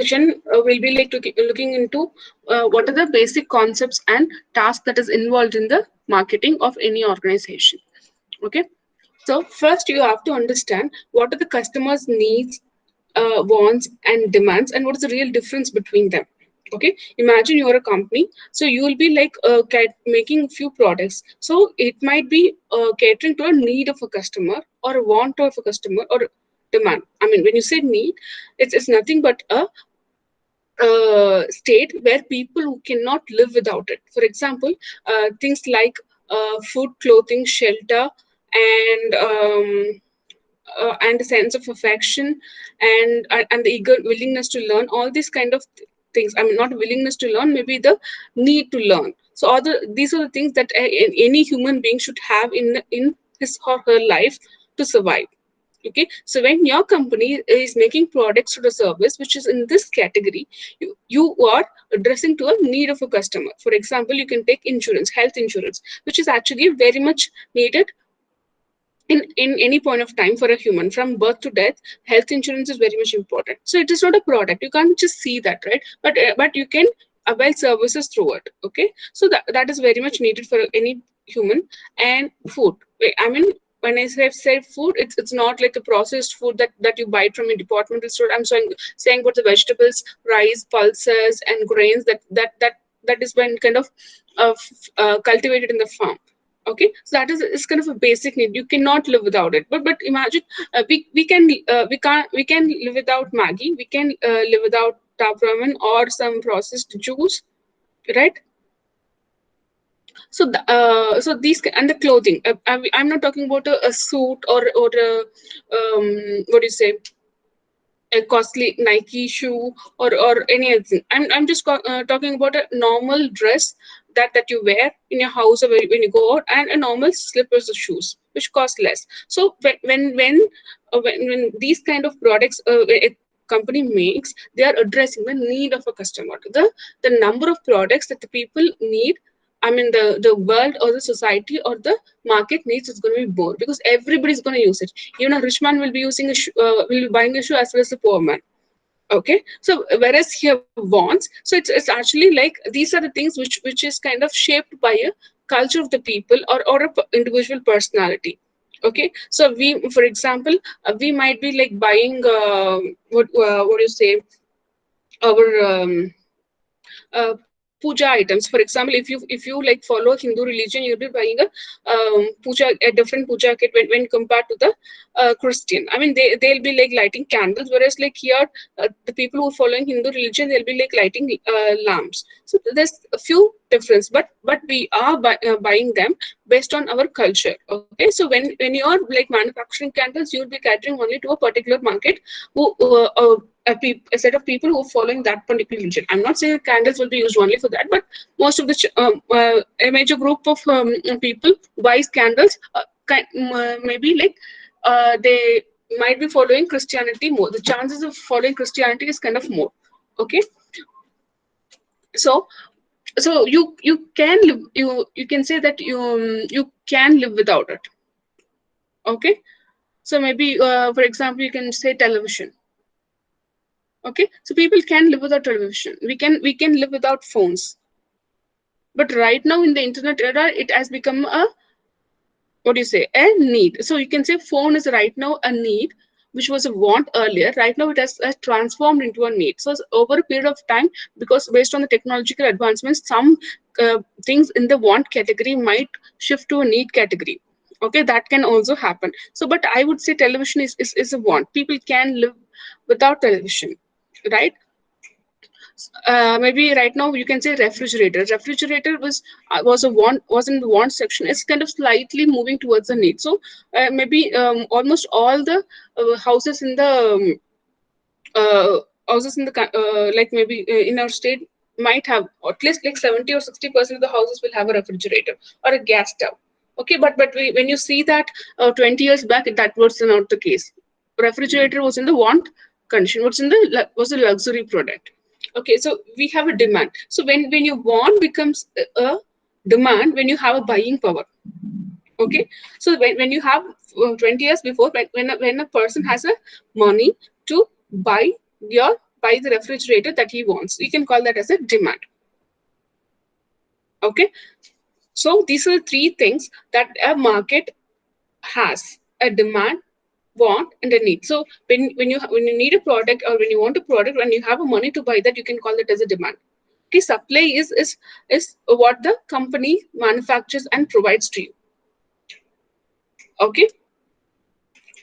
session will be like looking into what are the basic concepts and tasks that is involved in the marketing of any organization. Okay, so first you have to understand what are the customers' needs, wants, and demands, and what is the real difference between them. Okay, imagine you're a company, so you will be like making few products. So it might be catering to a need of a customer or a want of a customer or demand. I mean, when you say need, it's nothing but a state where people who cannot live without it. For example, things like food, clothing, shelter, and and a sense of affection, and the eager willingness to learn. All these kind of things. I mean, not willingness to learn, maybe the need to learn. So, these are the things that any human being should have in his or her life to survive. Okay, so when your company is making products or a service which is in this category, you are addressing to a need of a customer. For example, you can take insurance, health insurance, which is actually very much needed in any point of time for a human. From birth to death, health insurance is very much important. So it is not a product, you can't just see that, right? But you can avail services through it. Okay, so that is very much needed for any human. And food, I mean, when I say food, it's not like a processed food that you buy from a departmental store. I'm saying about the vegetables, rice, pulses, and grains that is when kind of cultivated in the farm. Okay, so that is kind of a basic need. You cannot live without it. But imagine, we can live without Maggie, we can live without tap ramen or some processed juice, right? So so these and the clothing, I'm not talking about a suit or a what do you say, a costly Nike shoe or any other thing. I'm just talking about a normal dress that you wear in your house or when you go out, and a normal slippers or shoes which cost less. So when these kind of products a company makes, they are addressing the need of a customer. The number of products that the people need, I mean, the world or the society or the market needs is going to be more, because everybody's going to use it. Even a rich man will be using will be buying a shoe as well as a poor man. Okay, so whereas he wants, so it's actually like these are the things which is kind of shaped by a culture of the people or a individual personality. Okay, so we, for example, we might be like buying what do you say, our puja items. For example, if you like follow Hindu religion, you'll be buying a different puja kit when compared to the Christian. I mean, they'll be like lighting candles, whereas like here, the people who are following Hindu religion, they'll be like lighting lamps. So there's a few difference, but we are buying them based on our culture. Okay, so when you're like manufacturing candles, you'll be catering only to a particular market who a set of people who are following that particular religion. I'm not saying candles will be used only for that, but most of the a major group of people buys candles. Maybe like they might be following Christianity more. The chances of following Christianity is kind of more. Okay, so you can live, you can say that you can live without it. Okay, so maybe for example, you can say television. Okay, so people can live without television, we can live without phones. But right now in the internet era, it has become a, what do you say, a need. So you can say phone is right now a need, which was a want earlier. Right now it has transformed into a need. So over a period of time, because based on the technological advancements, some things in the want category might shift to a need category. Okay, that can also happen. So but I would say television is a want. People can live without television, right? Maybe right now you can say refrigerator. Refrigerator was a want, was in the want section. It's kind of slightly moving towards the need. So maybe almost all the houses in the houses in the like maybe in our state might have at least like 70 or 60% of the houses will have a refrigerator or a gas stove. Okay, but when you see that 20 years back, that was not the case. Refrigerator was in the want condition. What's in the was a luxury product. Okay, so we have a demand. So when your want becomes a demand, when you have a buying power. Okay, so when you have 20 years before, when a person has a money to buy your buy the refrigerator that he wants. You can call that as a demand. Okay, so these are the three things that a market has: a demand, want, and a need. So when you need a product, or when you want a product and you have a money to buy that, you can call that as a demand. Okay, supply is what the company manufactures and provides to you. Okay,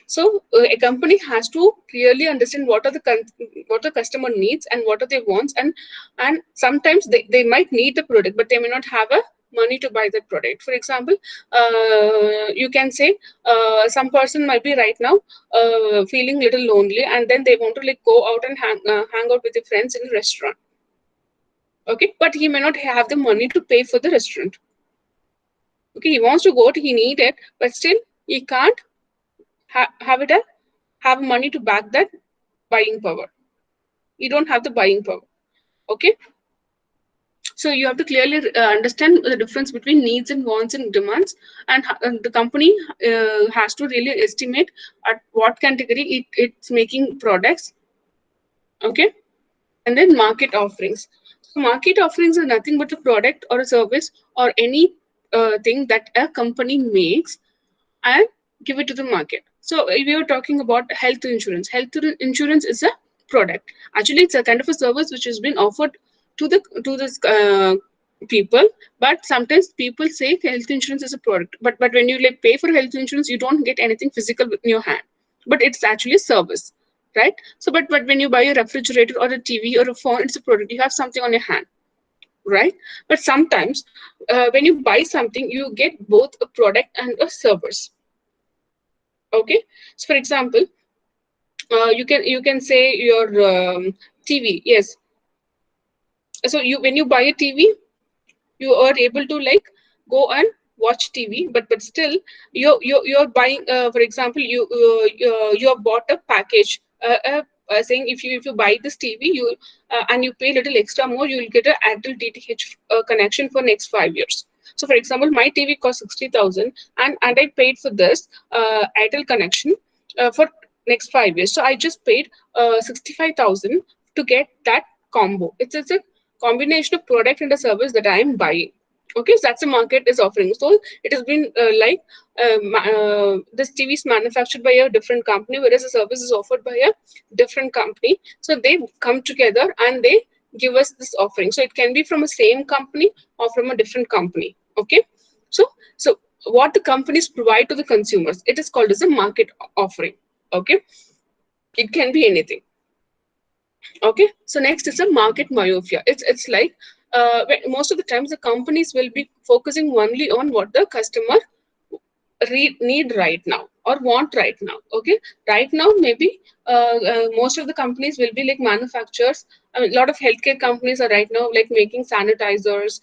so a company has to clearly understand what the customer needs and what are their wants, and sometimes they might need the product, but they may not have a money to buy that product. For example, you can say some person might be right now feeling little lonely, and then they want to like go out and hang out with their friends in a restaurant. Okay, but he may not have the money to pay for the restaurant. Okay, he wants to go, he need it, but still he can't have it have money to back that buying power. You don't have the buying power. Okay, so you have to clearly understand the difference between needs and wants and demands, and the company has to really estimate at what category it's making products. Okay, and then market offerings. So market offerings are nothing but a product or a service or any thing that a company makes and give it to the market. So if you are talking about health insurance, insurance is a product. Actually, it's a kind of a service which has been offered to this people. But sometimes people say health insurance is a product. But when you like pay for health insurance, you don't get anything physical in your hand. But it's actually a service, right? So but when you buy a refrigerator or a TV or a phone, it's a product. You have something on your hand, right? But sometimes when you buy something, you get both a product and a service. Okay, so for example, you can say your TV. Yes, so you when you buy a TV, you are able to like go and watch TV, but still you're buying. For example, you have bought a package. Saying if you buy this TV, you and you pay a little extra more, you will get an Airtel DTH connection for next 5 years. So, for example, my TV cost 60,000, and I paid for this Airtel connection for next 5 years. So I just paid 65,000 to get that combo. It's a combination of product and a service that I am buying. Okay, so that's a market is offering. So it has been this TV is manufactured by a different company, whereas the service is offered by a different company. So they come together and they give us this offering. So it can be from a same company or from a different company. Okay, so what the companies provide to the consumers, it is called as a market offering. Okay, it can be anything. Okay, so next is a market myopia. It's like most of the times the companies will be focusing only on what the customer need right now or want right now. Okay, right now maybe most of the companies will be like manufacturers. I mean, a lot of healthcare companies are right now like making sanitizers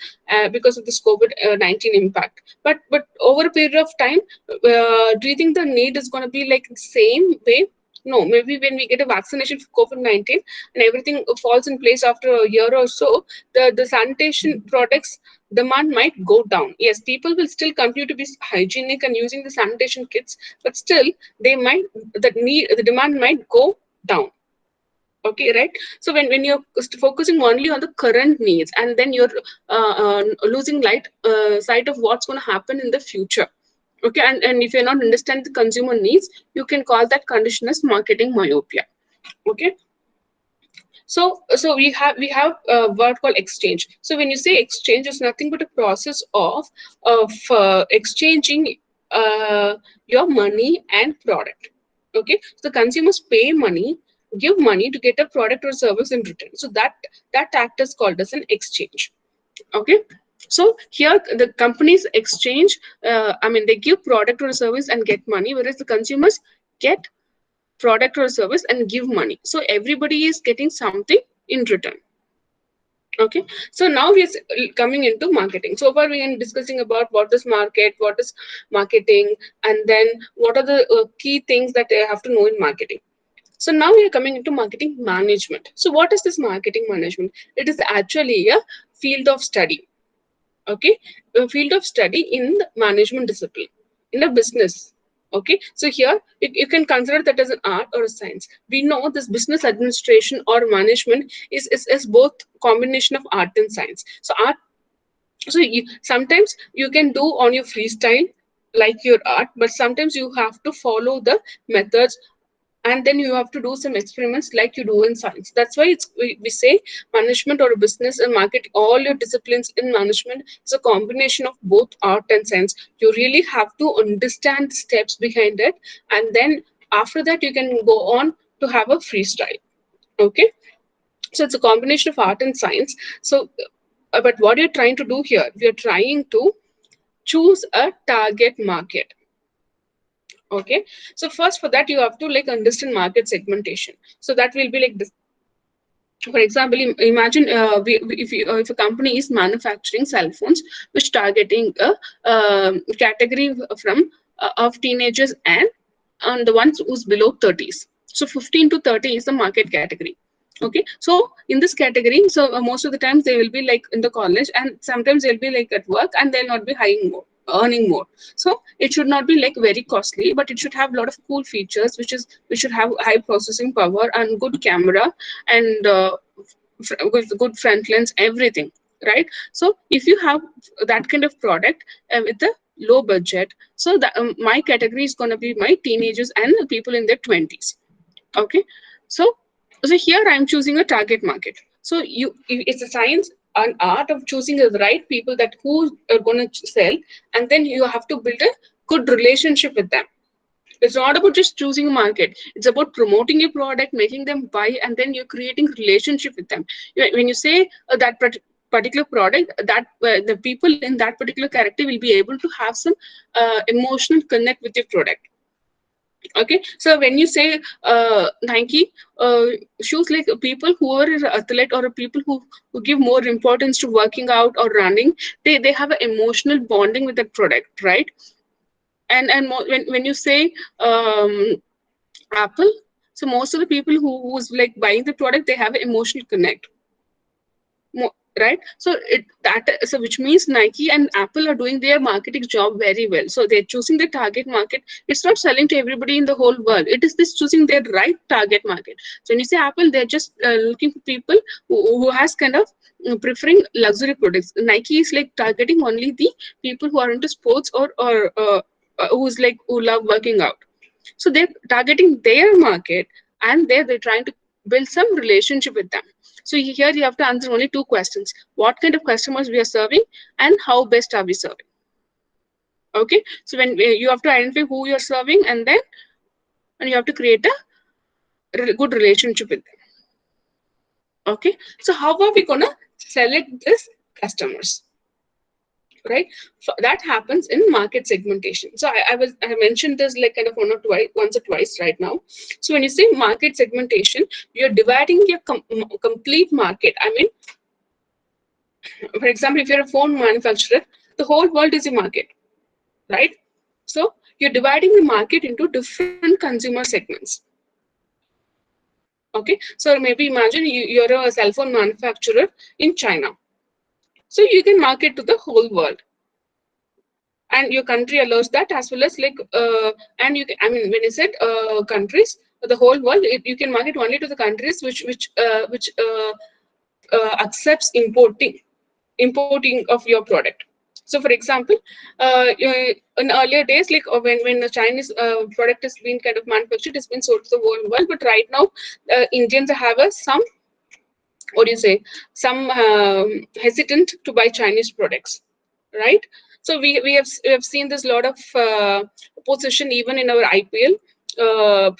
because of this COVID-19 impact. But over a period of time, do you think the need is going to be like the same way? No, maybe when we get a vaccination for COVID-19 and everything falls in place after a year or so, the sanitation products demand might go down. Yes, people will still continue to be hygienic and using the sanitation kits, but still the demand might go down. Okay, right? So when you're focusing only on the current needs, and then you're losing sight of what's going to happen in the future. Okay, and if you're not understanding the consumer needs, you can call that condition as marketing myopia. Okay, so we have a word called exchange. So when you say exchange, it's nothing but a process of exchanging your money and product. Okay, so consumers pay money, give money to get a product or service in return. So that act is called as an exchange. Okay, so here the companies exchange. I mean, they give product or service and get money, whereas the consumers get product or service and give money. So everybody is getting something in return. Okay, so now we are coming into marketing. So far we are discussing about what is market, what is marketing, and then what are the key things that they have to know in marketing. So now we are coming into marketing management. So what is this marketing management? It is actually a field of study. Okay, a field of study in the management discipline, in a business. Okay, so here you can consider that as an art or a science. We know this business administration or management is both combination of art and science. So art, so sometimes you can do on your freestyle like your art, but sometimes you have to follow the methods, and then you have to do some experiments like you do in science. That's why we say management or business and marketing, all your disciplines in management is a combination of both art and science. You really have to understand the steps behind it, and then after that you can go on to have a freestyle. Okay, so it's a combination of art and science. So but what you're trying to do here, you're trying to choose a target market. Okay, so first for that you have to like understand market segmentation. So that will be like this. For example, imagine if a company is manufacturing cell phones which targeting a category from of teenagers and the ones who's below 30s. So 15 to 30 is the market category. Okay, so in this category, so most of the times they will be like in the college, and sometimes they'll be like at work, and they'll not be hiring more, earning more. So it should not be like very costly, but it should have a lot of cool features, which should have high processing power and good camera, and with good front lens, everything, right? So if you have that kind of product with a low budget, so my category is going to be my teenagers and people in their 20s. Okay, so here I'm choosing a target market. So it's a science and art of choosing the right people that who are going to sell, and then you have to build a good relationship with them. It's not about just choosing a market. It's about promoting your product, making them buy, and then you're creating relationship with them. When you say that particular product, that the people in that particular character will be able to have some emotional connect with your product. Okay, so when you say Nike shoes, like people who are athlete or people who give more importance to working out or running, they have an emotional bonding with that product, right? And when you say Apple, so most of the people who's like buying the product, they have an emotional connect, right? So so which means Nike and Apple are doing their marketing job very well. So they're choosing the target market. It's not selling to everybody in the whole world. It is this choosing their right target market. So when you say Apple, they're just looking for people who has kind of preferring luxury products. Nike is like targeting only the people who are into sports or who's like who love working out. So they're targeting their market, and they're trying to build some relationship with them. So here you have to answer only two questions: what kind of customers we are serving, and how best are we serving. Okay, so when you have to identify who you're serving, and you have to create a good relationship with them. Okay, so how are we gonna select this customers, right? So that happens in market segmentation. So I mentioned this like kind of once or twice right now. So when you say market segmentation, you're dividing your complete market. I mean, for example, if you're a phone manufacturer, the whole world is a market, right? So you're dividing the market into different consumer segments. Okay, so maybe imagine you're a cell phone manufacturer in China. So you can market to the whole world, and your country allows that, as well as like and you can, I mean, when you said countries, the whole world, you can market only to the countries which accepts importing of your product. So for example, in earlier days, like when the Chinese product has been kind of manufactured, it's been sold to the whole world. But right now, Indians have some, what do you say, some hesitant to buy Chinese products, right? So we have seen this lot of opposition even in our IPL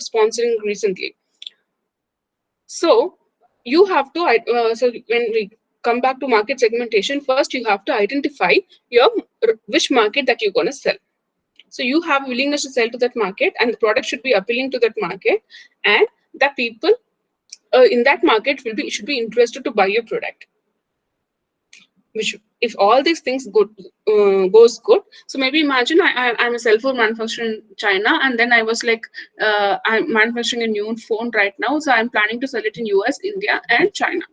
sponsoring recently. So you have to so when we come back to market segmentation, first you have to identify your which market that you're going to sell. So you have willingness to sell to that market, and the product should be appealing to that market, and the people in that market should be interested to buy your product. Which, if all these things goes good, so maybe imagine I'm a cell phone manufacturer in China, and then I was like, I'm manufacturing a new phone right now, so I'm planning to sell it in US, India, and China.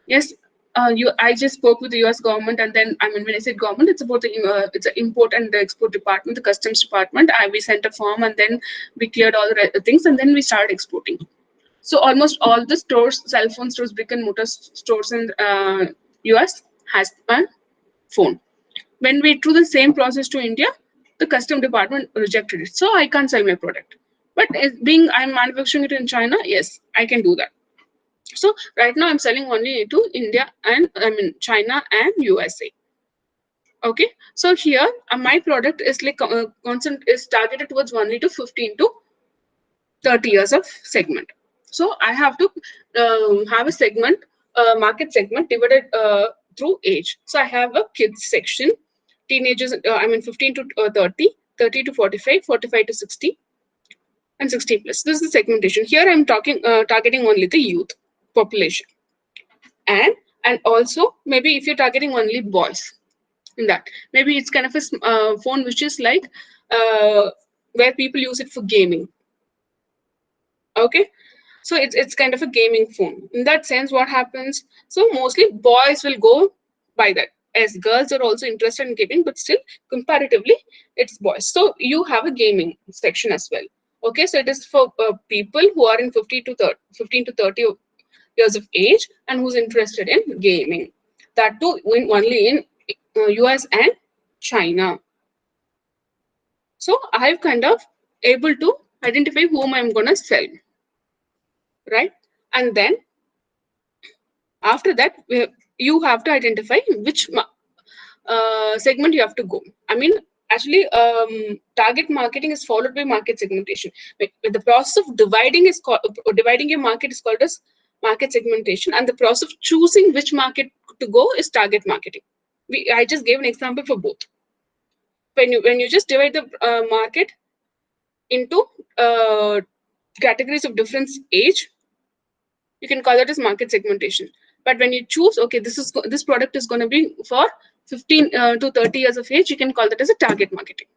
Yes. I just spoke with the U.S. government, and then I mean, when I said government, it's about it's an import and the export department, the customs department. We sent a form, and then we cleared all the things, and then we started exporting. So almost all the stores, cell phone stores, brick and mortar stores in US has a phone. When we threw the same process to India, the custom department rejected it. So I can't sell my product. But being I'm manufacturing it in China, yes, I can do that. So right now I'm selling only to India and I mean China and USA. Okay, so here my product is like constant is targeted towards only to 15 to 30 years of segment. So I have to have a segment, market segment divided through age. So I have a kids section, teenagers, I mean 15 to 30, 30 to 45, 45 to 60, and 60 plus. This is the segmentation. Here I'm talking targeting only the youth population, and also maybe if you're targeting only boys in that, maybe it's kind of a phone which is like where people use it for gaming. Okay, so it's kind of a gaming phone in that sense. What happens, so mostly boys will go by that, as girls are also interested in gaming, but still comparatively it's boys. So you have a gaming section as well. Okay, so it is for people who are in 15 to 30 years of age and who's interested in gaming, that too only in US and China. So I've kind of able to identify whom I'm gonna sell, right? And then after that you have to identify which segment you have to go. I mean, actually target marketing is followed by market segmentation. But the process of dividing is called dividing your market is called as market segmentation, and the process of choosing which market to go is target marketing. I just gave an example for both. When you just divide the market into categories of different age, you can call that as market segmentation. But when you choose, okay, this product is going to be for 15 to 30 years of age, you can call that as a target marketing.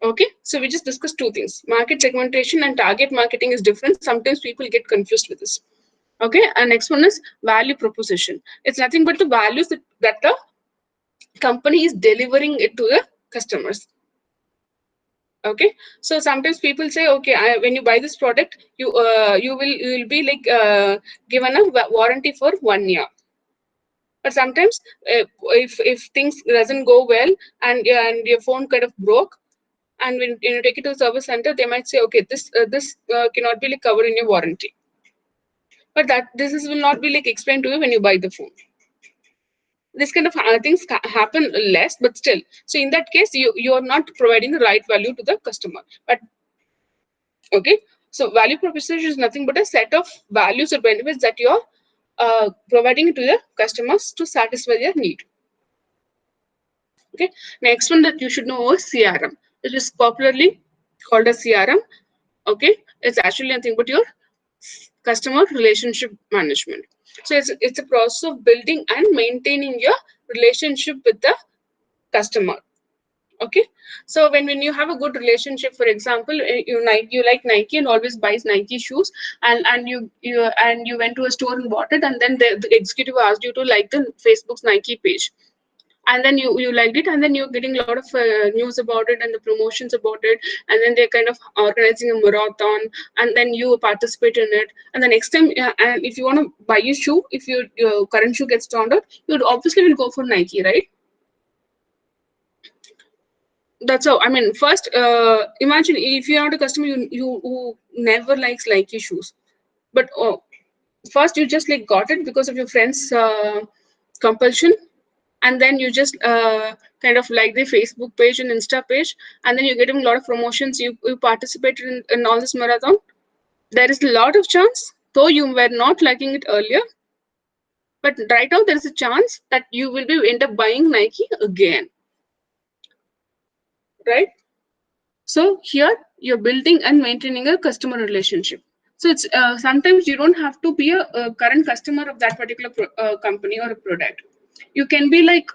Okay, so we just discussed two things. Market segmentation and target marketing is different. Sometimes people get confused with this. Okay, and next one is value proposition. It's nothing but the values that the company is delivering it to the customers. Okay, so sometimes people say, okay, when you buy this product, you will be like given a warranty for 1 year. But sometimes if things doesn't go well, and your phone kind of broke, and when you take it to the service center, they might say, okay, this cannot be like covered in your warranty. But that will not be like explained to you when you buy the phone. This kind of things happen less, but still. So in that case, you are not providing the right value to the customer. But okay, so value proposition is nothing but a set of values or benefits that you're providing to the customers to satisfy their need. Okay, next one that you should know is CRM. It is popularly called as CRM. Okay, it's actually nothing but your customer relationship management. So it's a process of building and maintaining your relationship with the customer. Okay, so when you have a good relationship, for example, you like Nike and always buys Nike shoes, and you went to a store and bought it, and then the executive asked you to like the Facebook's Nike page, and then you liked it, and then you're getting a lot of news about it and the promotions about it, and then they're kind of organizing a marathon, and then you participate in it, and the next time and if you want to buy a shoe, if your current shoe gets turned out, you obviously will go for Nike, right? That's how, I mean, first imagine if you're not a customer, you who never likes Nike shoes, but first you just like got it because of your friend's compulsion, and then you just kind of like the Facebook page and Insta page, and then you're getting a lot of promotions, you participated in all this marathon. There is a lot of chance, though you were not liking it earlier, but right now there is a chance that you will be end up buying Nike again, right? So here you're building and maintaining a customer relationship. So it's sometimes you don't have to be a current customer of that particular company or a product. You can be like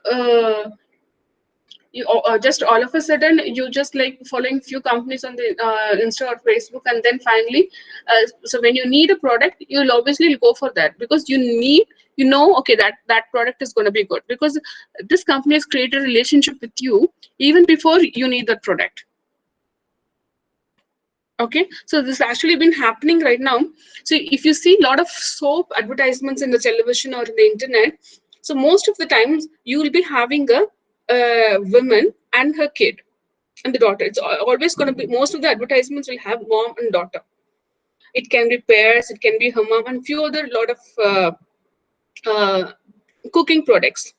you just all of a sudden you just like following few companies on the Insta or Facebook, and then finally so when you need a product, you'll obviously go for that, because you need, you know, okay, that product is going to be good because this company has created a relationship with you even before you need that product. Okay, so this has actually been happening right now. So if you see a lot of soap advertisements in the television or in the internet, so most of the times you will be having a woman and her kid and the daughter. It's always going to be, most of the advertisements will have mom and daughter. It can be pairs, it can be her mom, and few other lot of uh, cooking products.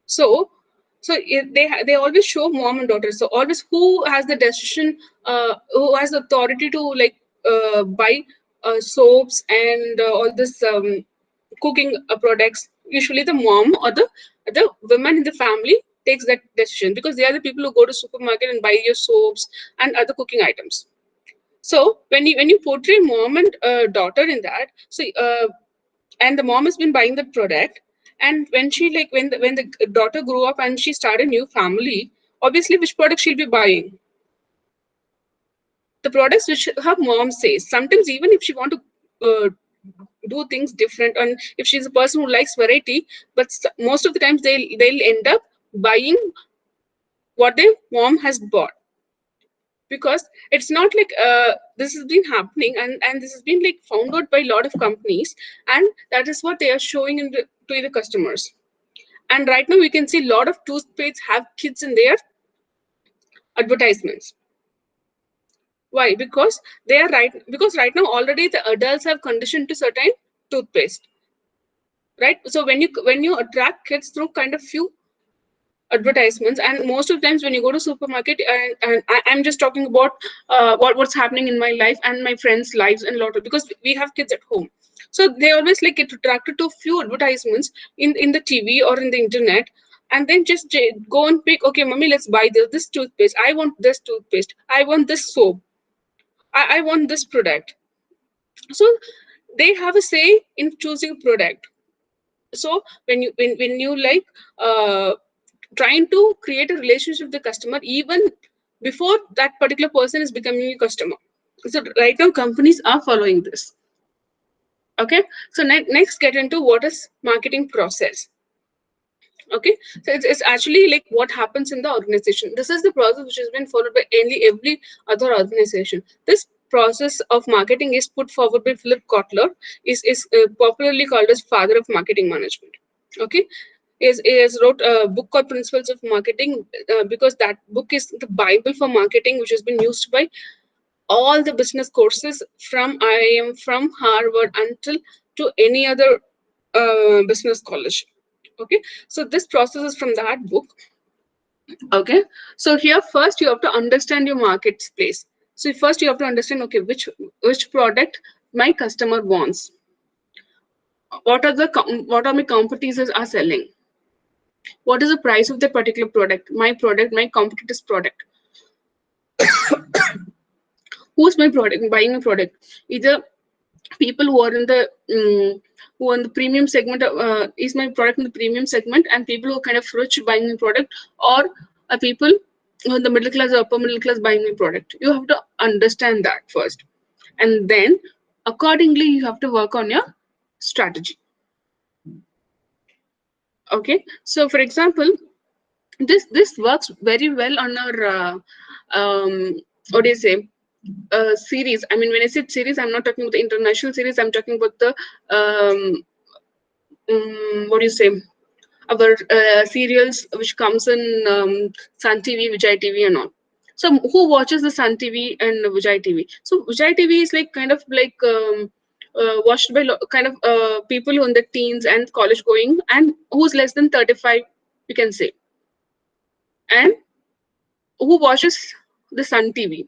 So they always show mom and daughter. So always who has the decision, who has the authority to like buy soaps and all this cooking products. Usually the mom or the woman in the family takes that decision, because they are the people who go to supermarket and buy your soaps and other cooking items. So when you portray mom and daughter in that, so and the mom has been buying the product, and when she like when the daughter grew up and she started a new family, obviously which product she'll be buying? The products which her mom says. Sometimes even if she want to do things different, and if she's a person who likes variety, but most of the times they'll end up buying what their mom has bought, because it's not like this has been happening, and this has been like found out by a lot of companies, and that is what they are showing to the customers. And right now we can see a lot of toothpaste have kids in their advertisements. Why? Because they are right, because right now already the adults have conditioned to certain toothpaste, right? So when you attract kids through kind of few advertisements, and most of the times when you go to supermarket, and I'm just talking about what's happening in my life and my friends lives, and a lot of, because we have kids at home, so they always like get attracted to few advertisements in the TV or in the internet, and then just go and pick, okay mommy, let's buy this toothpaste, I want this toothpaste, I want this soap, I want this product. So they have a say in choosing a product. So when you like trying to create a relationship with the customer even before that particular person is becoming a customer. So right now companies are following this. Okay, so next get into what is marketing process. Okay, so it's actually like what happens in the organization. This is the process which has been followed by every other organization. This process of marketing is put forward by Philip Kotler, is popularly called as father of marketing management. Okay, is wrote a book called Principles of Marketing, because that book is the bible for marketing, which has been used by all the business courses from IIM, from Harvard, until to any other business college. Okay, so this process is from that book. Okay, so here first you have to understand your marketplace. So first you have to understand, okay, which product my customer wants, what are my competitors are selling, what is the price of the particular product, my competitor's product, who's my product buying a product, either people who are in the who are in the premium segment, is my product in the premium segment, and people who are kind of rich buying my product, or people who are in the middle class or upper middle class buying my product. You have to understand that first, and then accordingly you have to work on your strategy. Okay, so for example, this works very well on our what do you say, series. I mean, when I said series, I'm not talking about the international series, I'm talking about the what do you say, our serials which comes in Sun TV, Vijay TV and all. So who watches the Sun TV and Vijay TV? So Vijay TV is like kind of like watched by kind of people who in the teens and college going, and who's less than 35, you can say. And who watches the Sun TV?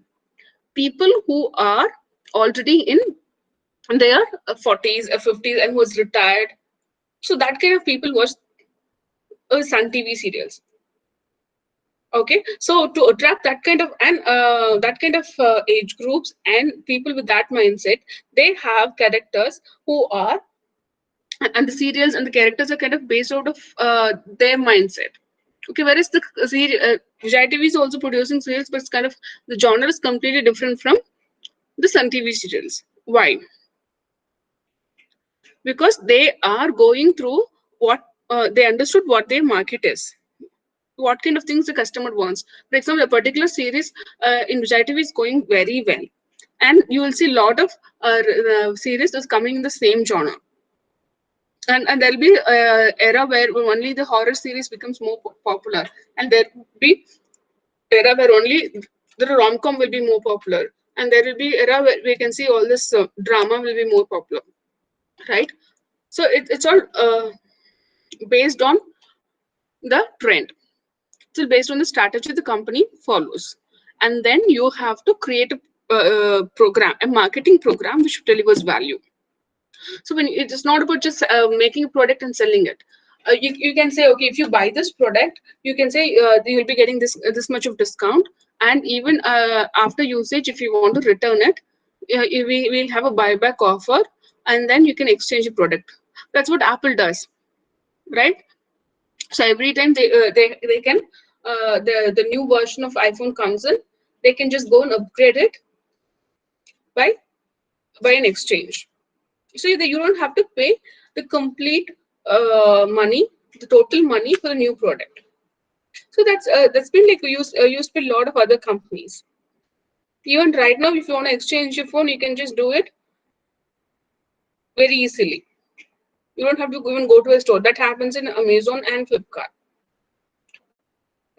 People who are already in their 40s or 50s and who's retired. So that kind of people watch Sun TV serials. Okay, so to attract that kind of and that kind of age groups and people with that mindset, they have characters who are, and the serials and the characters are kind of based out of their mindset. Okay, whereas the Vijay TV is also producing serials, but it's kind of the genre is completely different from the Sun TV serials. Why? Because they are going through what they understood what their market is, what kind of things the customer wants. For example, a particular series in Vijay TV is going very well, and you will see a lot of series is coming in the same genre. And there'll be era where only the horror series becomes more popular, and there will be era where only the rom-com will be more popular, and there will be era where we can see all this drama will be more popular, right? So it's all based on the trend. So based on the strategy the company follows, and then you have to create a program, a marketing program which delivers value. So when it is not about just making a product and selling it. You can say, okay, if you buy this product, you can say you will be getting this much of discount, and even after usage, if you want to return it, we will have a buyback offer, and then you can exchange the product. That's what Apple does, right? So every time they can the new version of iPhone comes in, they can just go and upgrade it by an exchange. So that you don't have to pay the complete money, the total money for the new product. So that's been like used by a lot of other companies. Even right now, if you want to exchange your phone, you can just do it very easily. You don't have to even go to a store. That happens in Amazon and Flipkart.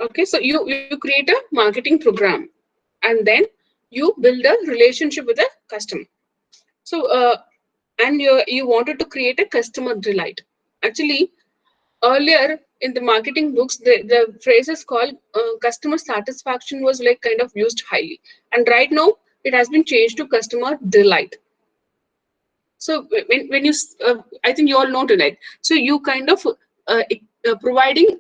Okay, so you create a marketing program, and then you build a relationship with the customer. So and you wanted to create a customer delight. Actually, earlier in the marketing books, the phrase is called customer satisfaction was like kind of used highly, and right now it has been changed to customer delight. So when you I think you all know delight. So you kind of providing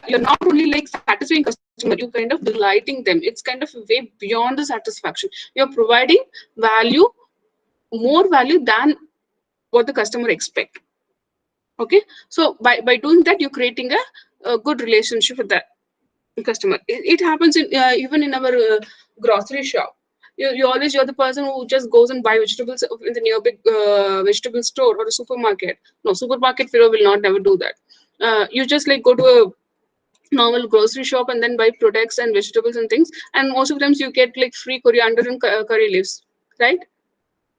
you're not only like satisfying customer, you kind of delighting them. It's kind of way beyond the satisfaction. You're providing value, more value than what the customer expect. Okay, so by doing that, you're creating a good relationship with the customer. It happens in even in our grocery shop. You're the person who just goes and buy vegetables in the near big vegetable store or a supermarket. No, supermarket will not never do that. You just like go to a normal grocery shop and then buy products and vegetables and things, and most of the times you get like free coriander and curry leaves, right?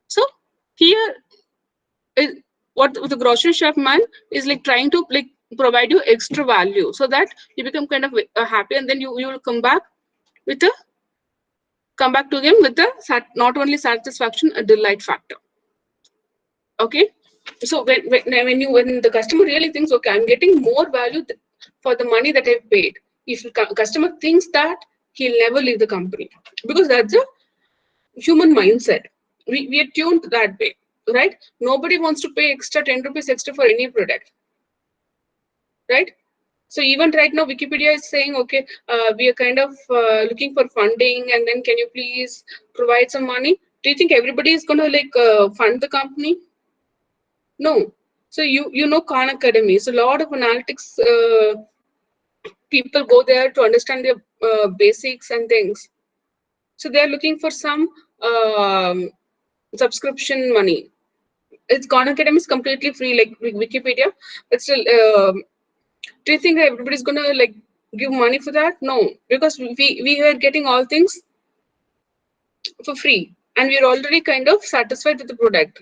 So here is what the grocery shop man is like trying to like provide you extra value so that you become kind of happy, and then you will with a come back to them with the not only satisfaction, a delight factor. Okay, so when the customer really thinks, okay, I'm getting more value for the money that I've paid. If the customer thinks that, he'll never leave the company, because that's a human mindset. We are tuned that way, right? Nobody wants to pay extra 10 rupees extra for any product, right? So even right now, Wikipedia is saying, okay, we are kind of looking for funding, and then can you please provide some money? Do you think everybody is going to like fund the company? No. So you know Khan Academy. So a lot of analytics people go there to understand their basics and things. So they are looking for some subscription money. It's Khan Academy is completely free, like Wikipedia, but still. Do you think everybody's gonna like give money for that? No, because we are getting all things for free, and we're already kind of satisfied with the product.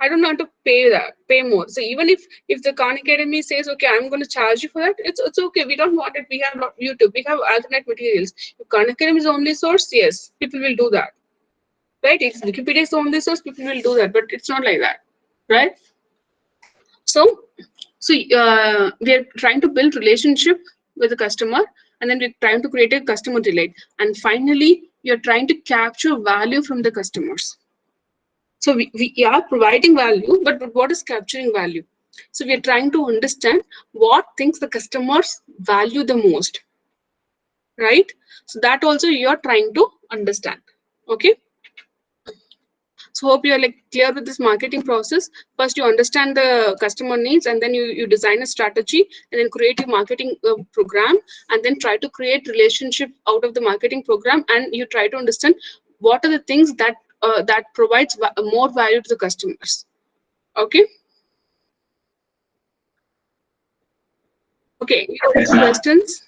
I don't want to pay more. So even if the Khan Academy says, okay, I'm going to charge you for that, it's okay. We don't want it. We have YouTube. We have alternate materials. If Khan Academy is the only source, yes, people will do that, right? If Wikipedia is the only source, people will do that, but it's not like that, right? So we are trying to build relationship with the customer, and then we're trying to create a customer delight, and finally you're trying to capture value from the customers. So we are providing value, but what is capturing value? So we are trying to understand what things the customers value the most, right? So that also you are trying to understand. Okay, So hope you're like clear with this marketing process. First, you understand the customer needs, and then you design a strategy, and then create your marketing program, and then try to create relationship out of the marketing program, and you try to understand what are the things that provides more value to the customers. Okay. Okay. Any questions?